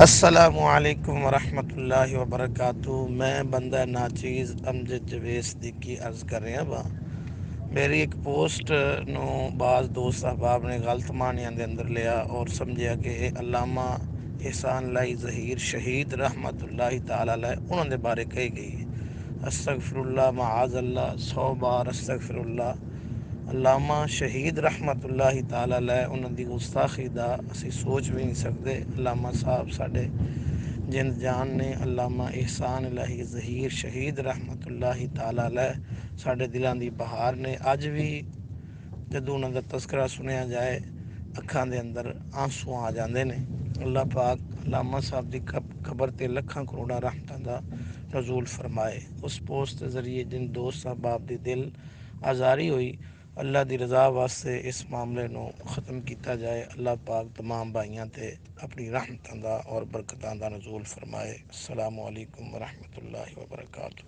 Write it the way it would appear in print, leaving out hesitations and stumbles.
السلام علیکم ورحمۃ اللہ وبرکاتہ۔ میں بندہ ناچیز امجد جویز صدیقی عرض کر رہا با میری ایک پوسٹ نو بعض دوست احباب نے غلط معنیاں دے اندر لیا اور سمجھیا کہ علامہ احسان لائی ظہیر شہید رحمت اللہ تعالی علیہ انہوں نے بارے کہی گئی ہے۔ استغفر اللہ معاذ اللہ، 100 بار استغفر اللہ۔ علامہ شہید رحمت اللہ تعالی علیہ انہوں دی گستاخی دا اسی سوچ بھی نہیں سکتے۔ علامہ صاحب ساڈے جند جان نے، علامہ احسان الہی ظہیر شہید رحمت اللہ تعالی علیہ ساڈے دلاں دی بہار نے۔ اج بھی جدوں انہاں دا تذکرہ سنیا جائے اکھاں دے اندر آنسو آ جاندے نے۔ اللہ پاک علامہ صاحب دی قبر تے لکھاں کروڑاں رحمتاں دا نزول فرمائے۔ اس پوسٹ کے ذریعے جن دوست احباب دی دل آزاری ہوئی، اللہ دی رضا واسطے اس معاملے نو ختم کیتا جائے۔ اللہ پاک تمام بھائیاں تے اپنی رحمتاں دا اور برکتاں دا نزول فرمائے۔ السلام علیکم ورحمۃ اللہ وبرکاتہ۔